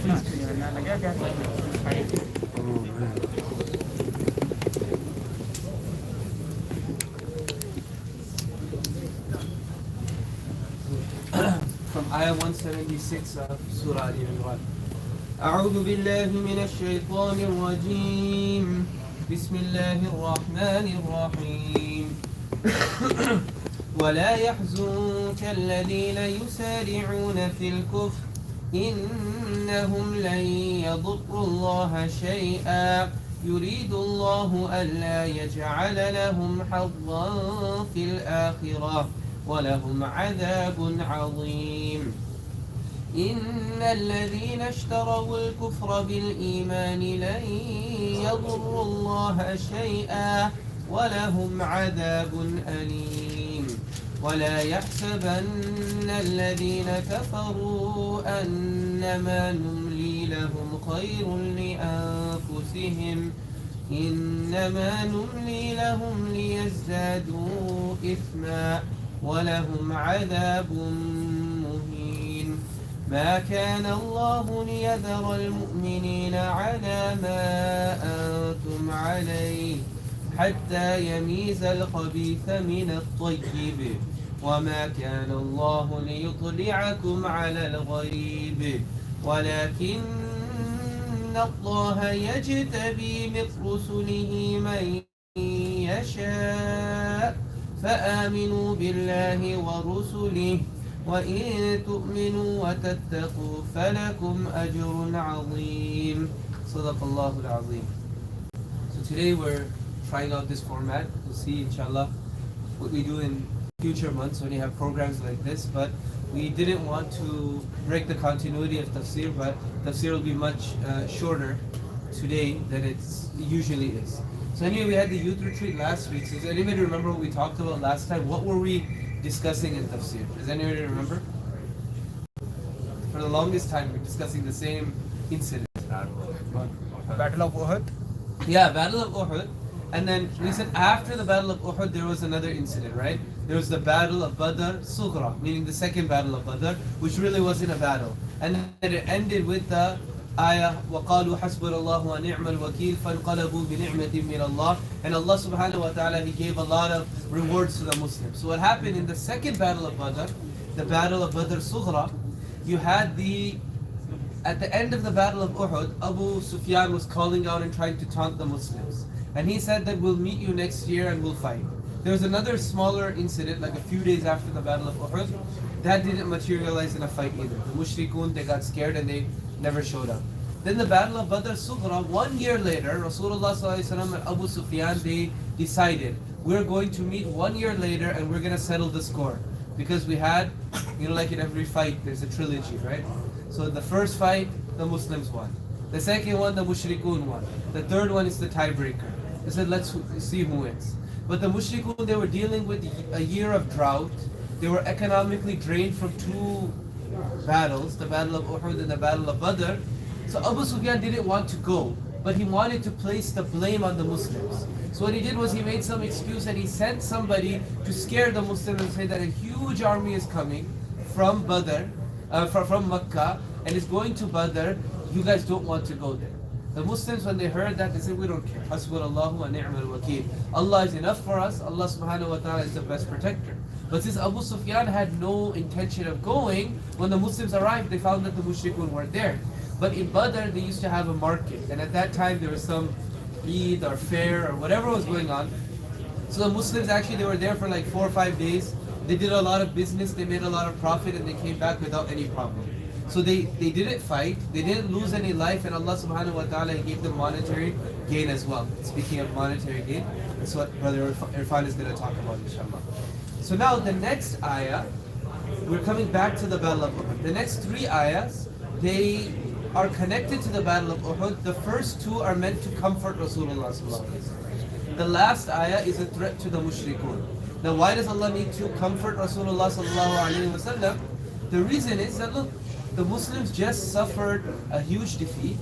From Ayah 176 of Surah Al-Imran. أعوذ بالله من الشيطان الرجيم بسم الله الرحمن الرحيم ولا يحزنك الذين يسارعون في الكفر إنهم لن يضروا الله شيئا يريد الله ألا يجعل لهم حظا في الآخرة ولهم عذاب عظيم إن الذين اشتروا الكفر بالإيمان لن يضروا الله شيئا ولهم عذاب أليم ولا يحسبن الذين كفروا أنما نملي لهم خير لأنفسهم إنما نملي لهم ليزدادوا إثما ولهم عذاب مهين ما كان الله ليذر المؤمنين على ما أنتم عليه حتى يميز الخبيث من الطيب وما كان الله ليطلعكم على الغيب ولكن الله يجتبي من رسله من يشاء فآمنوا بالله ورسله وإن تؤمنوا وتتقوا فلكم أجر عظيم صدق الله العظيم. So today we're trying out this format. We'll see inshallah what we do in future months when you have programs like this, but we didn't want to break the continuity of tafsir, but tafsir will be much shorter today than it usually is. So anyway, we had the youth retreat last week. So does anybody remember what we talked about last time? What were we discussing in tafsir? Does anybody remember? For the longest time, we're discussing the same incident. Battle of Uhud. Yeah, Battle of Uhud. And then we said after the Battle of Uhud, there was another incident, right? There was the Battle of Badr Sughra, meaning the second Battle of Badr, which really wasn't a battle. And then it ended with the ayah, وَقَالُوا حَسْبُنَا اللَّهُ وَنِعْمَ الْوَكِيلُ فَانْقَلَبُوا بِنِعْمَةٍ مِّنَ اللَّهِ. And Allah subhanahu wa ta'ala, He gave a lot of rewards to the Muslims. So what happened in the second Battle of Badr, the Battle of Badr Sughra, you had at the end of the Battle of Uhud, Abu Sufyan was calling out and trying to taunt the Muslims. And he said that we'll meet you next year and we'll fight. There was another smaller incident, like a few days after the Battle of Uhud, that didn't materialize in a fight either. The Mushrikun, they got scared and they never showed up. Then the Battle of Badr Sughra, 1 year later, Rasulullah ﷺ and Abu Sufyan, they decided, we're going to meet 1 year later and we're going to settle the score. Because we had, like in every fight, there's a trilogy, right? So the first fight, the Muslims won. The second one, the Mushrikun won. The third one is the tiebreaker. They said, let's see who wins. But the Mushrikun, they were dealing with a year of drought. They were economically drained from two battles, the Battle of Uhud and the Battle of Badr. So Abu Sufyan didn't want to go, but he wanted to place the blame on the Muslims. So what he did was he made some excuse and he sent somebody to scare the Muslims and say that a huge army is coming from Badr, from Makkah, and is going to Badr. You guys don't want to go there. The Muslims, when they heard that, they said, we don't care. Hasbunallahu wa ni'mal wakeel. Allah is enough for us. Allah subhanahu wa ta'ala is the best protector. But since Abu Sufyan had no intention of going, when the Muslims arrived, they found that the mushrikun weren't there. But in Badr, they used to have a market. And at that time, there was some Eid or fair or whatever was going on. So the Muslims actually, they were there for like 4 or 5 days. They did a lot of business, they made a lot of profit, and they came back without any problem. So they didn't fight, they didn't lose any life, and Allah subhanahu wa ta'ala gave them monetary gain as well. Speaking of monetary gain, that's what Brother Irfan is going to talk about, inshallah. So now the next ayah, we're coming back to the Battle of Uhud. The next 3 ayahs, they are connected to the Battle of Uhud. The first 2 are meant to comfort Rasulullah sallallahu alaihi wasallam. The last ayah is a threat to the mushrikun. Now why does Allah need to comfort Rasulullah sallallahu alaihi wasallam? The reason is that look, the Muslims just suffered a huge defeat,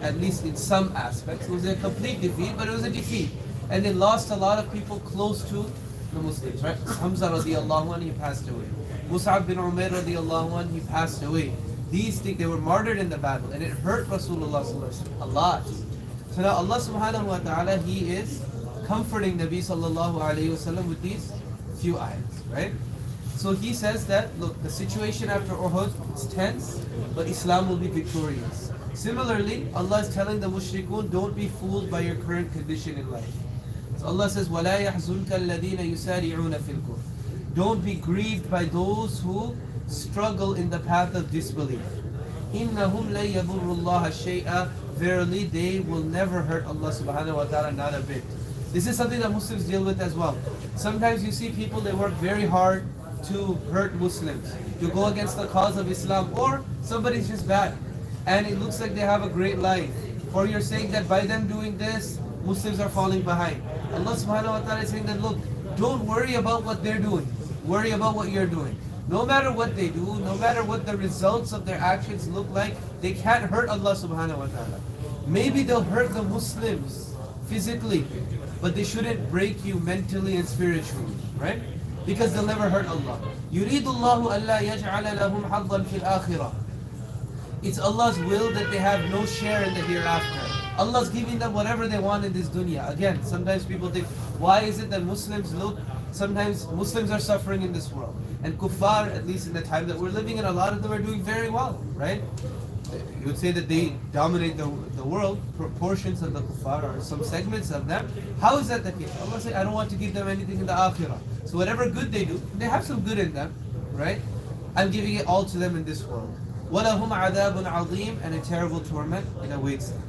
at least in some aspects. It was a complete defeat, but it was a defeat. And they lost a lot of people close to the Muslims, right? Hamza radiallahu anhu, he passed away. Mus'ab bin Umair radiallahu anhu, he passed away. these things, they were martyred in the battle, and it hurt Rasulullah a lot. So now Allah subhanahu wa ta'ala, He is comforting Nabi sallallahu alayhi wasallam with these few ayats, right? So He says that, look, the situation after Uhud is tense, but Islam will be victorious. Similarly, Allah is telling the mushrikun, don't be fooled by your current condition in life. So Allah says, وَلَا يَحْزُنْكَ الَّذِينَ يُسَارِعُونَ فِي الْكُفْرِ. Don't be grieved by those who struggle in the path of disbelief. إِنَّهُمْ لَن يَضُرُّ اللَّهَ شَيْئًا. Verily, they will never hurt Allah subhanahu wa ta'ala, not a bit. This is something that Muslims deal with as well. Sometimes you see people, they work very hard to hurt Muslims, to go against the cause of Islam, or somebody's just bad. And it looks like they have a great life. Or you're saying that by them doing this, Muslims are falling behind. Allah subhanahu wa ta'ala is saying that, look, don't worry about what they're doing. Worry about what you're doing. No matter what they do, no matter what the results of their actions look like, they can't hurt Allah subhanahu wa ta'ala. Maybe they'll hurt the Muslims physically, but they shouldn't break you mentally and spiritually, right? Because they'll never hurt Allah. يُرِيدُ اللَّهُ أَلَّا يَجْعَلَ لَهُمْ حَظًّا فِي الْآخِرَةِ. It's Allah's will that they have no share in the hereafter. Allah's giving them whatever they want in this dunya. Again, sometimes people think, why is it that Muslims look, sometimes Muslims are suffering in this world. And kuffar, at least in the time that we're living in, a lot of them are doing very well, right? You would say that they dominate the world, portions of the kuffar or some segments of them. How is that the case? Allah says, I don't want to give them anything in the akhirah. So whatever good they do, they have some good in them, right? I'm giving it all to them in this world. وَلَهُمْ عَذَابٌ عَظِيمٌ. And a terrible torment it awaits them.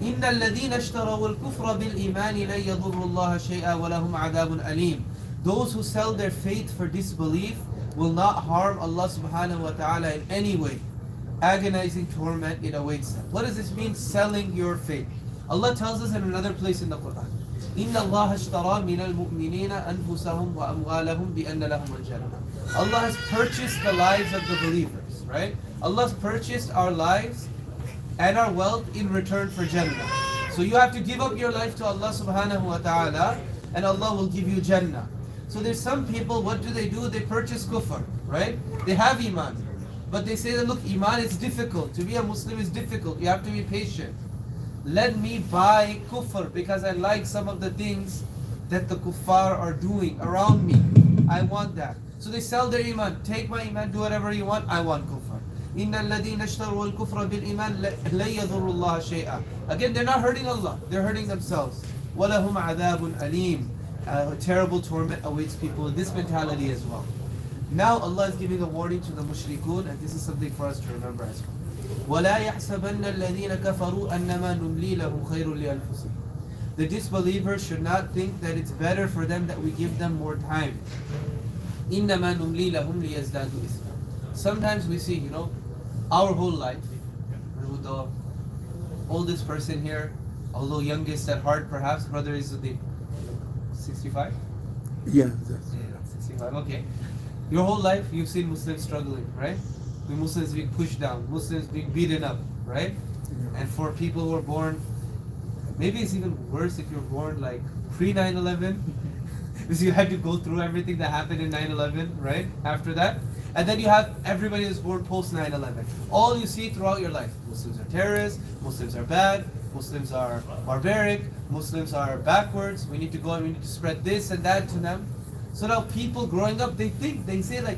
إِنَّ الَّذِينَ اشْتَرَوُا الْكُفْرَ بِالْإِيمَانِ لَن يَضُرُّوا اللَّهَ شَيْئًا وَلَهُمْ عَذَابٌ أَلِيمٌ. Those who sell their faith for disbelief will not harm Allah subhanahu wa ta'ala in any way. Agonizing torment it awaits them. What does this mean, selling your faith? Allah tells us in another place in the Quran, إِنَّ اللَّهَ اشْتَرَى مِنَ الْمُؤْمِنِينَ أَنفُسَهُمْ وَأَمْوَالَهُمْ بِأَنَّ لَهُمُ الْجَنَّةَ. Allah has purchased the lives of the believers, right? Allah has purchased our lives and our wealth in return for Jannah. So you have to give up your life to Allah subhanahu wa ta'ala, and Allah will give you Jannah. So there's some people, what do? They purchase kufr, right? They have iman, but they say that, look, iman is difficult. To be a Muslim is difficult. You have to be patient. Let me buy kufr because I like some of the things that the kuffar are doing around me. I want that. So they sell their iman. Take my iman, do whatever you want. I want kufr. إِنَّ الَّذِينَ اشْتَرُوا الْكُفْرَ بِالْإِيمَانِ لَن يَضُرُّوا اللَّهَ شَيْئًا. Again, they're not hurting Allah. They're hurting themselves. وَلَهُمْ عَذَابٌ أَلِيمٌ. A terrible torment awaits people with this mentality as well. Now Allah is giving a warning to the mushrikun, and this is something for us to remember as well. وَلَا يَحْسَبَنَّ الَّذِينَ كَفَرُوا أَنَّمَا نُمْلِي لَهُمْ خَيْرٌ لِأَنفُسِهِمْ. The disbelievers should not think that it's better for them that we give them more time. إِنَّمَا نُمْلِي لَهُمْ لِيَزْدَادُوا إِثْمًا. Sometimes we see, our whole life, the oldest person here, although youngest at heart perhaps, brother is the 65? Yeah. 65, okay. Your whole life you've seen Muslims struggling, right? The Muslims being pushed down, Muslims being beaten up, right? And for people who are born, maybe it's even worse if you're born like pre 9/11, because you had to go through everything that happened in 9/11, right? After that. And then you have everybody who's born post 9/11. All you see throughout your life, Muslims are terrorists, Muslims are bad, Muslims are barbaric, Muslims are backwards, we need to go and we need to spread this and that to them. So now people growing up, they say like,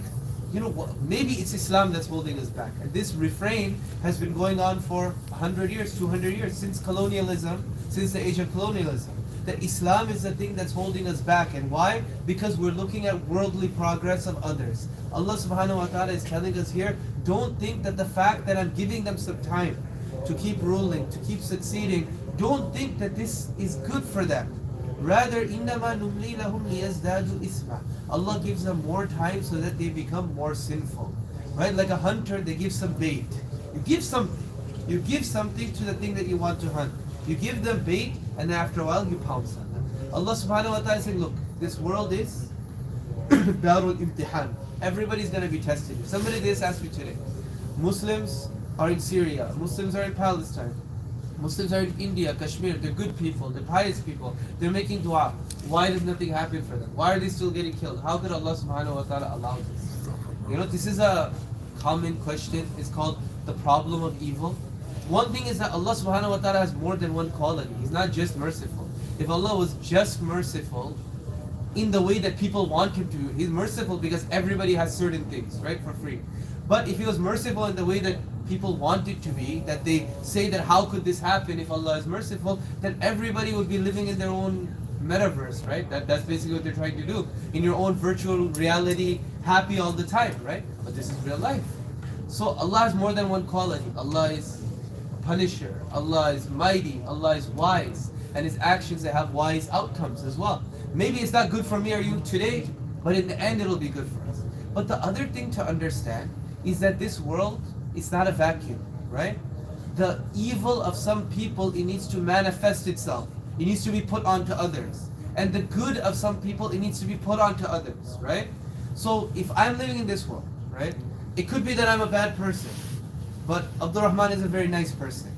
maybe it's Islam that's holding us back. And this refrain has been going on for 100 years, 200 years, since colonialism, since the age of colonialism. That Islam is the thing that's holding us back. And why? Because we're looking at worldly progress of others. Allah subhanahu wa ta'ala is telling us here, don't think that the fact that I'm giving them some time to keep ruling, to keep succeeding, don't think that this is good for them. Rather, إِنَّمَا نُمْلِي لَهُمْ لِيَزْدَادُوا إِثْمًا. Allah gives them more time so that they become more sinful. Right? Like a hunter, they give some bait. You give something. You give something to the thing that you want to hunt. You give them bait, and then after a while you pounce on them. Allah subhanahu wa ta'ala is saying, look, this world is Darul Imtihan. Everybody's going to be tested. Somebody just asked me today, Muslims are in Syria, Muslims are in Palestine, Muslims are in India, Kashmir, they're good people, they're pious people, they're making dua. Why does nothing happen for them? Why are they still getting killed? How could Allah subhanahu wa ta'ala allow this? This is a common question. It's called the problem of evil? One thing is that Allah subhanahu wa ta'ala has more than one quality. He's not just merciful. If Allah was just merciful in the way that people want Him to, He's merciful because everybody has certain things, right, for free. But if He was merciful in the way that people want it to be, that they say that how could this happen if Allah is merciful, then everybody would be living in their own metaverse, right? That's basically what they're trying to do. In your own virtual reality, happy all the time, right? But this is real life. So Allah has more than one quality. Allah is Punisher, Allah is mighty, Allah is wise, and His actions that have wise outcomes as well. Maybe it's not good for me or you today, but in the end it'll be good for us. But the other thing to understand is that this world is not a vacuum, right? The evil of some people, it needs to manifest itself. It needs to be put onto others. And the good of some people, it needs to be put onto others, right? So if I'm living in this world, right, it could be that I'm a bad person, but Abdul Rahman is a very nice person.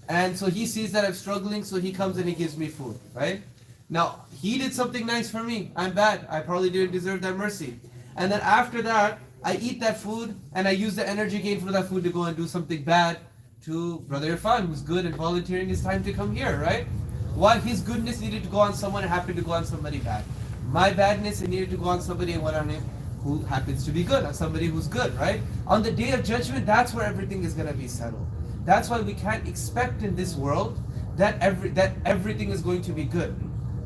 And so he sees that I'm struggling, so he comes and he gives me food, right? Now, he did something nice for me. I'm bad. I probably didn't deserve that mercy. And then after that, I eat that food and I use the energy gained for that food to go and do something bad to Brother Irfan, who's good and volunteering his time to come here, right? While his goodness needed to go on someone, it happened to go on somebody bad. My badness, it needed to go on somebody who happens to be good, on somebody who's good, right? On the day of judgment, that's where everything is going to be settled. That's why we can't expect in this world that everything is going to be good.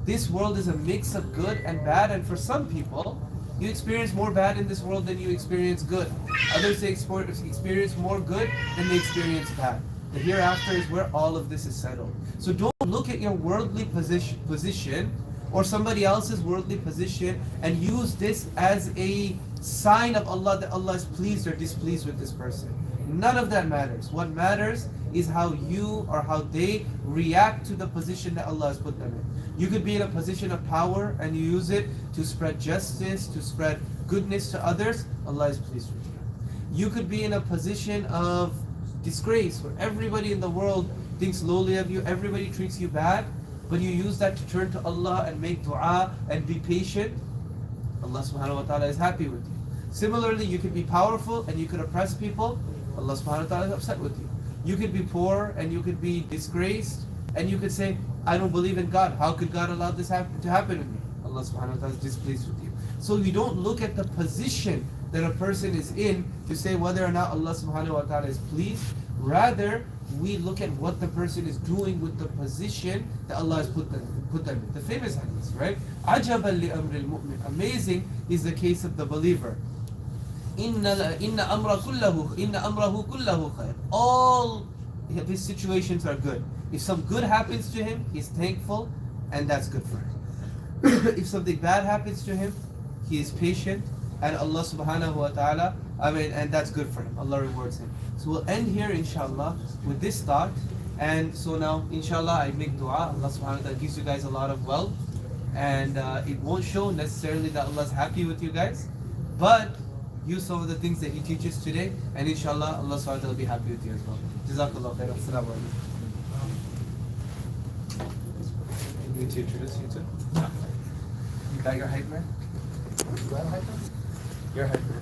This world is a mix of good and bad, and for some people, you experience more bad in this world than you experience good. Others experience more good than they experience bad. The hereafter is where all of this is settled. So don't look at your worldly position or somebody else's worldly position and use this as a sign of Allah that Allah is pleased or displeased with this person. None of that matters. What matters is how you or how they react to the position that Allah has put them in. You could be in a position of power and you use it to spread justice, to spread goodness to others. Allah is pleased with you. You could be in a position of disgrace where everybody in the world thinks lowly of you, everybody treats you bad, but you use that to turn to Allah and make dua and be patient. Allah subhanahu wa ta'ala is happy with you. Similarly, you could be powerful and you could oppress people. Allah subhanahu wa ta'ala is upset with you. You could be poor and you could be disgraced and you could say, I don't believe in God. How could God allow this to happen to me? Allah subhanahu wa ta'ala is displeased with you. So you don't look at the position that a person is in to say whether or not Allah subhanahu wa ta'ala is pleased. Rather, we look at what the person is doing with the position that Allah has put them in. The famous hadith, right? عَجَبًا لِأَمْرِ الْمُؤْمِنِ. Amazing is the case of the believer. إِنَّ أَمْرَهُ كُلَّهُ خَيْرٌ. All his situations are good. If some good happens to him, he's thankful, and that's good for him. If something bad happens to him, he is patient, and Allah subhanahu wa ta'ala, and that's good for him. Allah rewards him. So we'll end here, inshallah, with this thought. And so now, inshallah, I make dua. Allah subhanahu wa ta'ala gives you guys a lot of wealth. And it won't show necessarily that Allah is happy with you guys, but use some of the things that He teaches today, and inshallah, Allah subhanahu wa ta'ala will be happy with you as well. Jazakallah khair. Assalamu alaikum. You need to introduce you too? You got your hype man? You got a hype man? Your hype man.